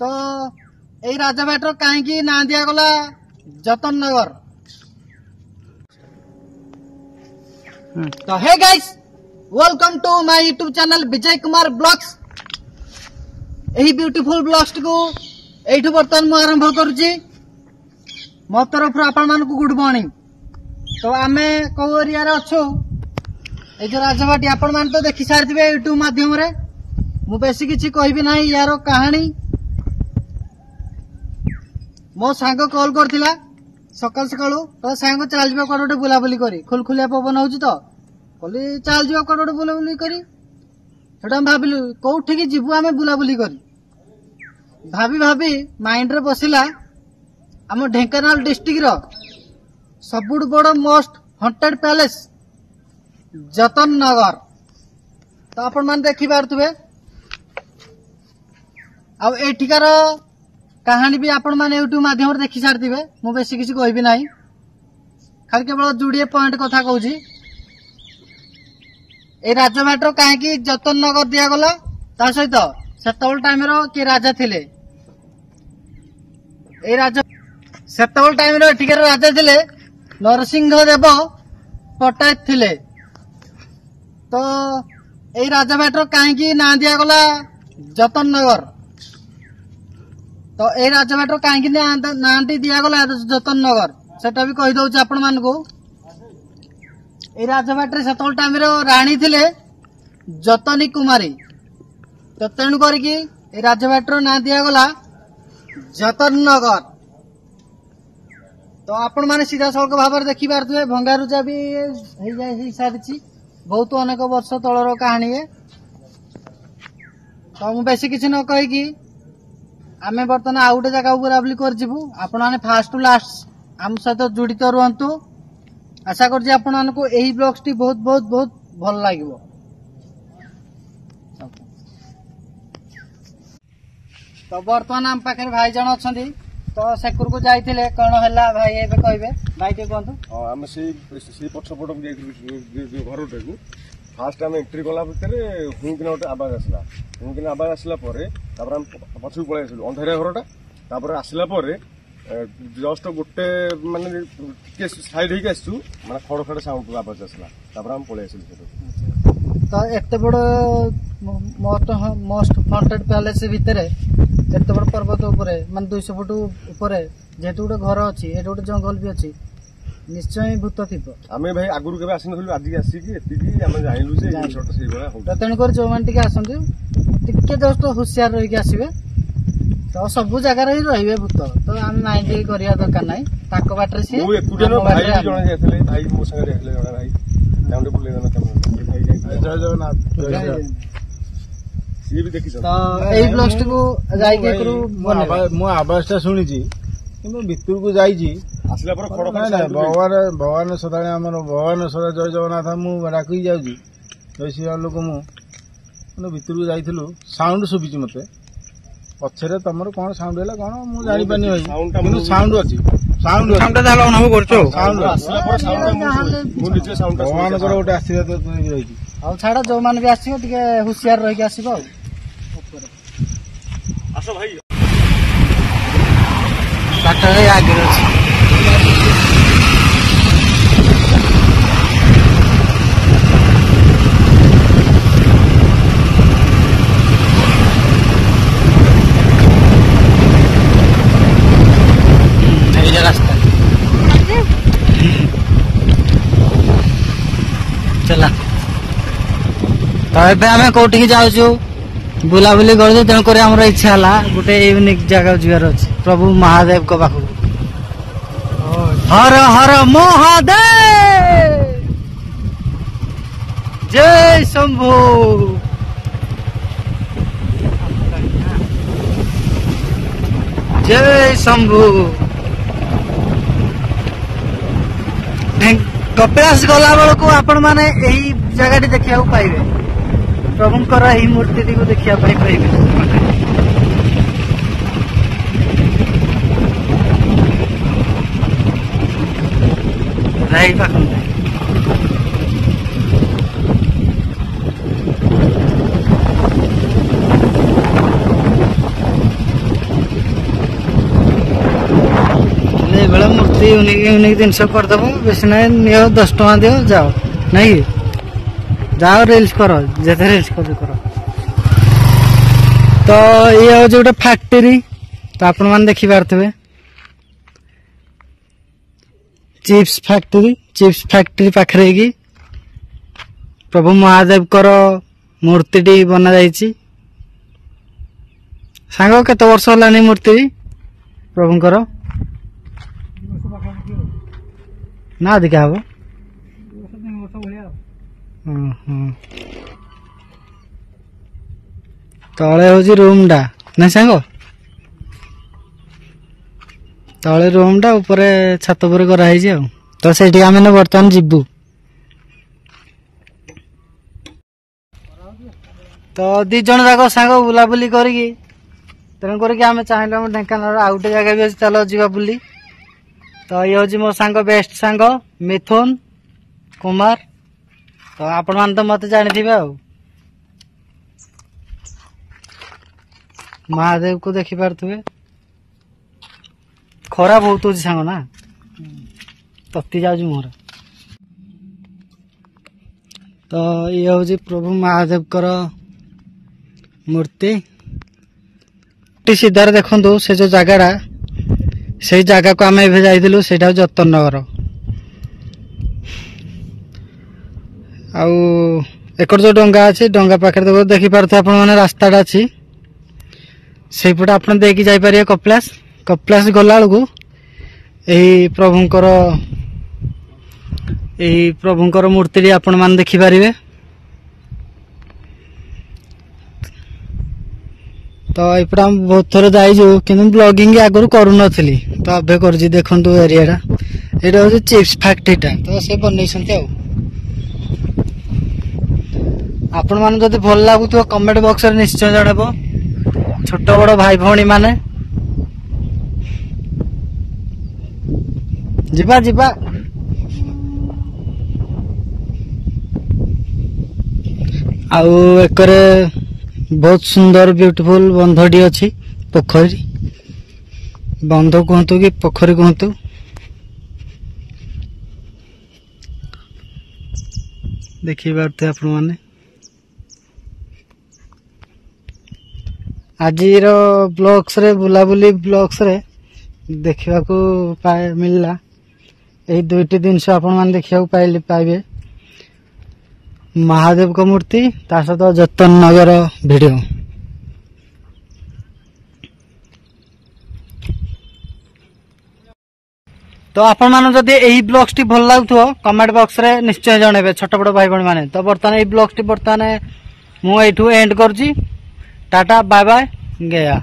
तो यही राजभाटर कहीं ना दिगला जतन नगर। तो hey guys welcome to my YouTube channel Vijay Kumar vlogs. यही ब्यूटीफुल ब्लॉग्स को एठू बर्तमान मु आरंभ करुची। मो तरफ आपण मान को गुड मॉर्निंग। तो आमे को एरिया रे अछु ए जो राजभाटी आपण मान तो देखि सारथिबे यूट्यूब माध्यम रे। मु बेसी किछि कहबी नाही यार कहानी। मो सांग कॉल करथिला सकाल सकाळू तो सांग चल जिबा कोडोटे बुला बुली करी खुलखुलिया पवन होउची तो कहली चल जिबा कोडोटे बुला बुली करी। सेटा हम भाबिलु कोठी की जिबु आमे बुला बुली करी भाभी भाभी माइंड रे बसिला हम ढेंकानाल डिस्ट्रिक्ट रो सबुठ बड़ मोस्ट हॉन्टेड पैलेस जतन नगर। तो आपण मान देखि पारथुबे अब एठिकार कहानी भी आपण माने यूट्यूब माध्यम रे देखि सारथिबे। मु बेसी किछि कहबी नाही खाली केवल जुड़िए पॉइंट कथा कहूची। ए राजभाटर काहे कि जतन नगर दिया गला ता सहित सेतबल टाइम रो के राजा थिले। ए राजा सेतबल टाइम रो एठिकार राजा थिले नरसिंह देव पटायत थिले। तो ए राजभाटर काहे कि ना दिया गला जतन नगर। तो ए राजभाटर कहीं नाटी दिगला जतन नगर सेटा भी कही दउछि आपण मान को। ए राजभाटर सेतल टाइम रे रानी थिले जतनी कुमारी। तो तेणु करके ए राजभाटर ना दिगला जतन नगर। तो आपण माने सीधा सड़क भाव देखि पारथुबे भंगारुजा भी हो सारी बहुत अनेक वर्ष तलर कहानी है। तो मु बेसी किछि न कहि कि आमे बर्तमान आउ गोटे जगह बुलाबुली कर जीवु। आपण माने फास्ट टू लास्ट आम सहित जुड़ित रुहतु। आशा करछि आपण मानको एही ब्लॉग्स टी बहुत बहुत बहुत भल लागिवो। तो बर्तमान आम पाखे भाई जन अछंती तो सेकुर को जाइथिले कोन हला भाई एबे कहबे भाई के कोंतु। हां हम से पछपट जाइथिलु घरटे को फास्ट आम एंट्री कला भितर हुकिना गोटे आवाज आसला। हुकिना आवाज आसला परे तापर हम पछू पळे आसिलु अंधारिया घरटा। तापर आसला परे जस्ट गोटे माने के साइड हेके आसु माने खड़ खड़ साउंड आवाज आसला। तापर हम पळे आसिलु सेतो। तो एते बड़ मोस्ट हॉन्टेड पैलेस भितर एते बड़ पर्वत ऊपर माने 200 फुट ऊपर जेतु गोटे घर अछि एते गोटे जंगल भी अछि निश्चय भूत थीप। आमे भाई आगुरु केबे आसिन थलु आज आसी कि एतिकी आमे जाइलु जे शॉट सेई बळा हो। ततेन कर जो मान टिके आसंती टिके जस्ट होशियार रहि के आसीबे। तो सब जगह रे रहिबे भूत। तो हम माइंड करिया दरकार नै ताक बाटरे से ओ एकुटे न भाई जण जायथले भाई मो संगे देखले जण भाई डाउन बुले न तम भाई जय जगन्नाथ सी भी देखि। तो एई ब्लॉग्स को जाई के करू मो आवाजटा सुनि छी किंतु भितर को जाई छी आसला पर खड़ खड़ भगवान भगवान सदाळे हमर भगवान सदा जय जगन्नाथ मु डाकि जाउजी जय श्री राम लोक मु भितर को जाइथिलु साउंड सुबिची मते पछरे तमर कोन साउंड हैला कोन मु जानि पानी होई किंतु साउंड अछि साउंड दाला अनुभव करछो साउंड आसला पर साउंड मु निचे साउंड भगवान कर ओटे आसीबे तो रही आ छाड़ा जो मान भी आसीबो टिके होशियार रहि के आसीबो ऊपर आसो भाई बाटरे आगे अछि। चला तो एबे आमे कोठी की जाउछु बुलाबुली कर तेणु कर हमर इच्छा हला गोटे यूनिक जगह जीवार अछि प्रभु महादेव को पाखु। हर हर महादेव जय शंभु। जय शंभु। कपिलास गला बेल को आपण माने यही जगह देखा पाइबे प्रभुंकर यही मूर्ति को देखा पाइबे। राई पाखु एमती यूनिक यूनिक जिनस करदेव बेस ना नि 10 टଙ୍କା दियो जाओ नहीं जाओ रिल्स कर जेते रिल्स कर तो ये हूँ गोटे फैक्ट्री तो आपण मैंने देखी पारे चिप्स फैक्ट्री पाखरे की प्रभु महादेव कर मूर्ति बना जाइए सांग केते वर्ष होलानी मूर्ति प्रभुंकर ना अधिका हम तले हूँ रूम टा ना सांग तले रूम टा ऊपर छात पर कराई तो से आम बर्तमान जीवु तो दी जन जाक सांग बुलाबुली करी तेणुक आम चाहिए आम ढेଙ୍କାନାଳ आउ गोटे जगह भी अच्छे चलो जीवा बुली तो ये हूँ मो सांग बेस्ट सांग मिथुन कुमार तो आपण मान तो मत जानी थे महादेव को देखी पारे खरा बहुत हो सांग ना तती जाऊँ मोर तो ये हूँ प्रभु महादेव कर मूर्ति सीधार देखो से जो जगह से जगह को आम एवं जाइलु से जतन नगर आकर जो डंगा अच्छी डंगा पाखे देखी पारे आप रास्ताटा अच्छी से पटे आप जापर कपिलास कपिलास गला बेलू यही प्रभुंकर मूर्ति आपण मैंने देखिपारे तो यपटे हम बहुत थर जाइजु कि ब्लॉगिंग आगुरी करूँ तो अभे कर देखु एरिया ये हूँ चिप्स फैक्ट्रीटा तो से बन आपण मैंने जब भल लगुव कमेंट बॉक्स रे निश्चय जनब छोट बड़ भाई भौणी माने जिबा जिबा आउ एकरे बहुत सुंदर ब्यूटीफुल बंधटी अच्छी पोखरी बंध कहतु कि पोखरी कहतु देखी पारे आपण मैंने आज ब्लॉग्स रे बुलाबुली ब्लॉग्स रे देखा मिलला यही दुईटी जिनस आपण मैंने देखा पाइबे महादेव को मूर्ति ता सहित जतन नगर वीडियो तो आपण मान जदि यही ब्लॉग्स टी भल लागुथो कमेंट बॉक्स रे निश्चय जणेबे छोट बड़ भाई बहन माने तो बर्तमान यही ब्लॉग्स टी बर्तमान मु एठू and Karji tata bye bye गया।